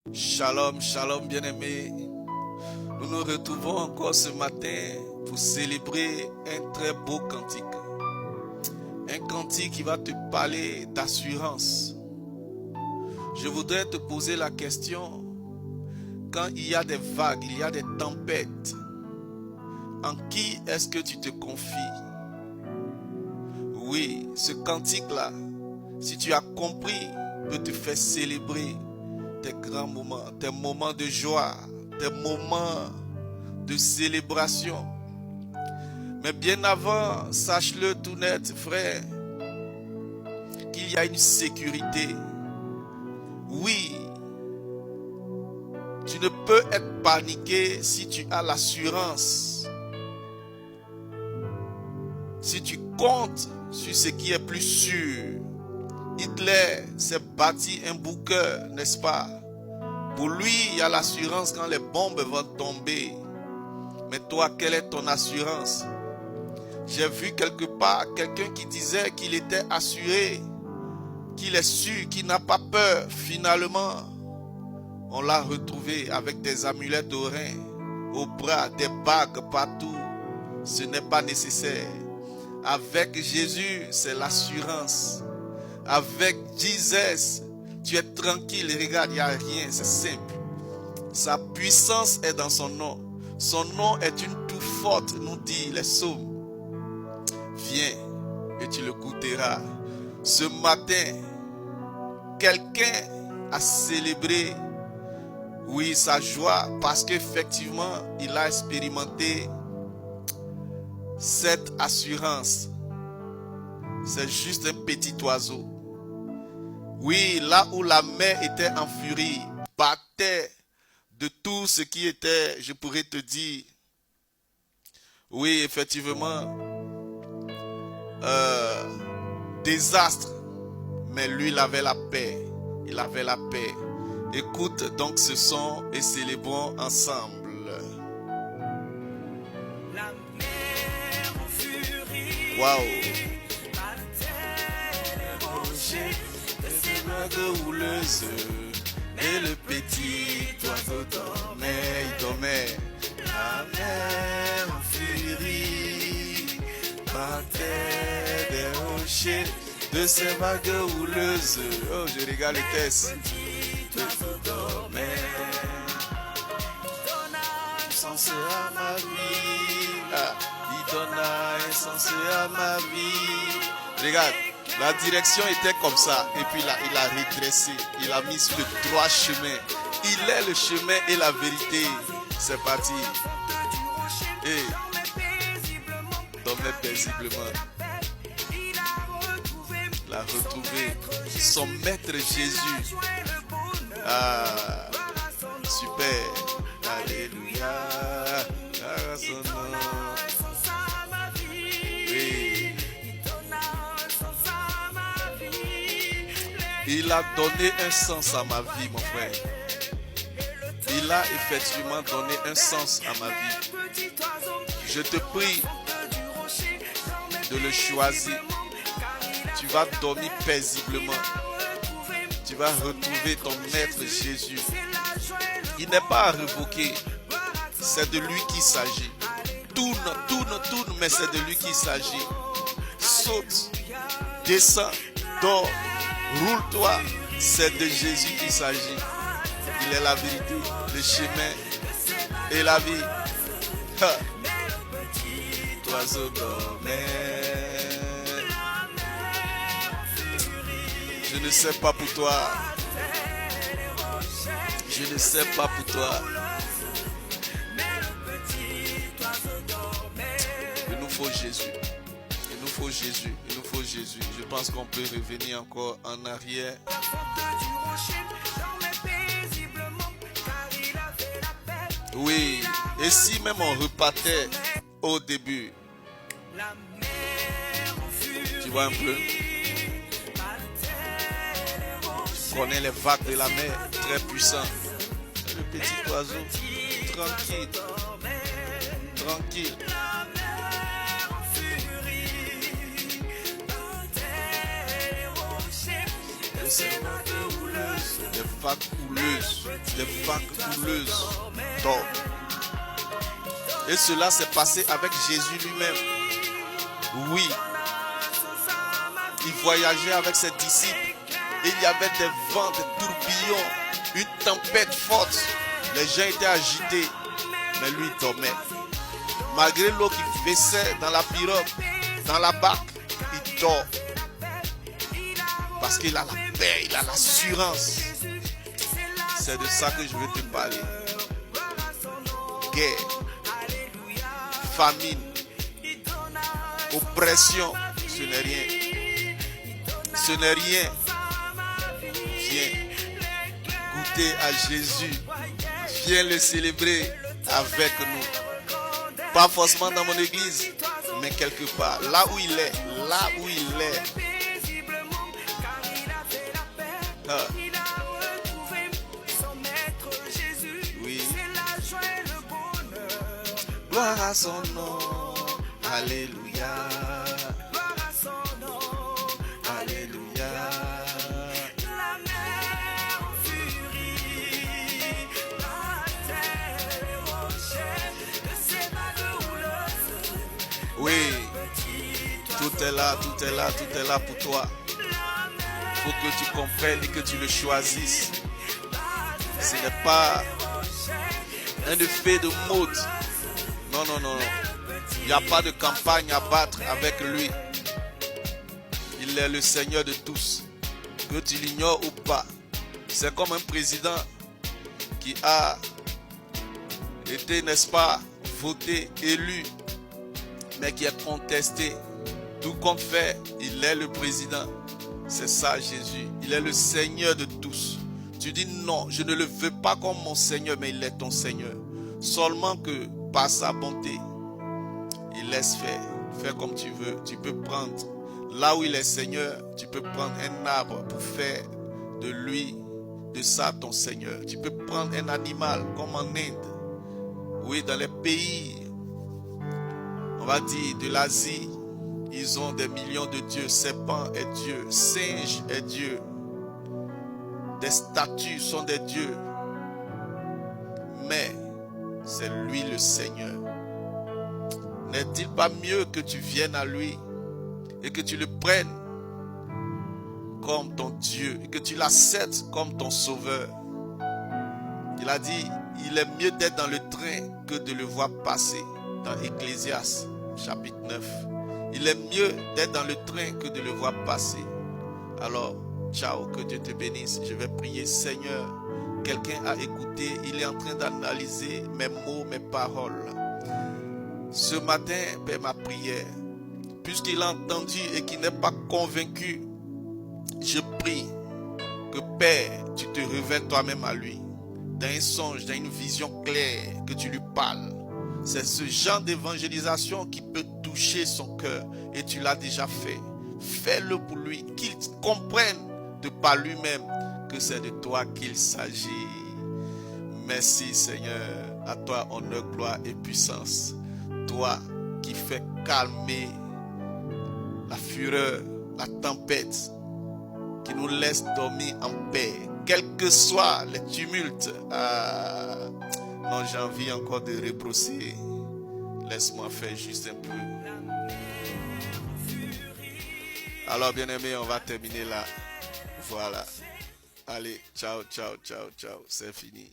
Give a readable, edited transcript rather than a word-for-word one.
Shalom, shalom bien-aimés. Nous nous retrouvons encore ce matin pour célébrer un très beau cantique. Un cantique qui va te parler d'assurance. Je voudrais te poser la question, quand il y a des vagues, il y a des tempêtes, en qui est-ce que tu te confies? Oui, ce cantique-là, si tu as compris, peut te faire célébrer tes grands moments, tes moments de joie, tes moments de célébration. Mais bien avant, sache-le tout net, frère, qu'il y a une sécurité. Oui, tu ne peux être paniqué si tu as l'assurance. Si tu comptes sur ce qui est plus sûr. Hitler s'est bâti un bunker, n'est-ce pas? Pour lui, il y a l'assurance quand les bombes vont tomber. Mais toi, quelle est ton assurance? J'ai vu quelque part quelqu'un qui disait qu'il était assuré, qu'il est sûr, qu'il n'a pas peur. Finalement, on l'a retrouvé avec des amulets d'oreilles, au bras, des bagues partout. Ce n'est pas nécessaire. Avec Jésus, c'est l'assurance. Avec Jesus, tu es tranquille. Regarde, il n'y a rien, c'est simple. Sa puissance est dans son nom. Son nom est une toux forte, nous dit les psaumes. Viens et tu le goûteras. Ce matin, quelqu'un a célébré, oui, sa joie parce qu'effectivement, il a expérimenté cette assurance. C'est juste un petit oiseau. Oui, là où la mer était en furie, battait de tout ce qui était, je pourrais te dire, oui, effectivement, désastre. Mais lui, il avait la paix. Il avait la paix. Écoute donc ce son et célébrons ensemble. Waouh! Houleuse, et le petit oiseau dormait, il dormait. La mer en furie battait des rochers de ces vagues houleuses. Oh, je regarde les tests. Le petit dormait. Il donna un sens à ma vie. Il donna un sens à ma vie. Regarde. La direction était comme ça. Et puis là, il a redressé. Il a mis sur le droit chemin. Il est le chemin et la vérité. C'est parti. Et dormait paisiblement. Il a retrouvé son maître Jésus. Ah, super. Alléluia. Oui. Il a donné un sens à ma vie, mon frère. Il a effectivement donné un sens à ma vie. Je te prie de le choisir. Tu vas dormir paisiblement. Tu vas retrouver ton maître Jésus. Il n'est pas à révoquer. C'est de lui qu'il s'agit. Tourne, mais c'est de lui qu'il s'agit. Saute, descends, dors. Roule-toi, c'est de Jésus qu'il s'agit. Il est la vérité, le chemin et la vie. Oiseau dormait. Je ne sais pas pour toi. Je ne sais pas pour toi. Il nous faut Jésus. Il nous faut Jésus. Il nous faut Jésus. Je pense qu'on peut revenir encore en arrière. Oui. Et si même on repartait au début. Tu vois un peu? Tu connais les vagues de la mer. Très puissant. Le petit oiseau. Tranquille. Tranquille. Des vagues houleuses d'or. Et cela s'est passé avec Jésus lui-même. Oui, il voyageait avec ses disciples et il y avait des vents, des tourbillons, une tempête forte. Les gens étaient agités, mais lui il dormait. Malgré l'eau qui baissait dans la pirogue, dans la barque, il dort. Parce qu'il a la paix, il a l'assurance. C'est de ça que je veux te parler. Guerre, famine, oppression, ce n'est rien. Ce n'est rien. Viens goûter à Jésus. Viens le célébrer avec nous. Pas forcément dans mon église, mais quelque part. Là où il est. Là où il est. Ah. Oui. Gloire à son nom. Alléluia. Alléluia. La mer en furie, la terre est rochers, de ces vagues houleuses. Oui. Tout est là, tout est là, tout est là pour toi. Il faut que tu comprennes et que tu le choisisses. Ce n'est pas un effet de mode. Non, non, non, non. Il n'y a pas de campagne à battre avec lui. Il est le Seigneur de tous. Que tu l'ignores ou pas. C'est comme un président qui a été, n'est-ce pas, voté, élu, mais qui est contesté. Tout compte fait, il est le président. C'est ça Jésus. Il est le Seigneur de tous. Tu dis non, je ne le veux pas comme mon Seigneur, mais il est ton Seigneur. Seulement que par sa bonté, il laisse faire. Fais comme tu veux. Tu peux prendre, là où il est Seigneur, tu peux prendre un arbre pour faire de lui, de ça ton Seigneur. Tu peux prendre un animal comme en Inde. Oui, dans les pays, on va dire de l'Asie, ils ont des millions de dieux. Serpent est Dieu, singe est Dieu. Des statues sont des dieux. Mais c'est lui le Seigneur. N'est-il pas mieux que tu viennes à lui et que tu le prennes comme ton Dieu et que tu l'acceptes comme ton sauveur? Il a dit, il est mieux d'être dans le train que de le voir passer. Dans Ecclésiaste chapitre 9. Il est mieux d'être dans le train que de le voir passer. Alors, ciao, que Dieu te bénisse. Je vais prier. Seigneur, quelqu'un a écouté, il est en train d'analyser mes mots, mes paroles. Ce matin, Père, ma prière, puisqu'il a entendu et qu'il n'est pas convaincu, je prie que Père, tu te révèles toi-même à lui. Dans un songe, dans une vision claire, que tu lui parles. C'est ce genre d'évangélisation qui peut toucher son cœur. Et tu l'as déjà fait. Fais-le pour lui. Qu'il comprenne de par lui-même que c'est de toi qu'il s'agit. Merci Seigneur. À toi honneur, gloire et puissance. Toi qui fais calmer la fureur, la tempête. Qui nous laisse dormir en paix. Quels que soient les tumultes. Non, j'ai envie encore de rebrosser. Laisse-moi faire juste un peu. Alors, bien-aimés, on va terminer là. Voilà. Allez, ciao, ciao, ciao, ciao. C'est fini.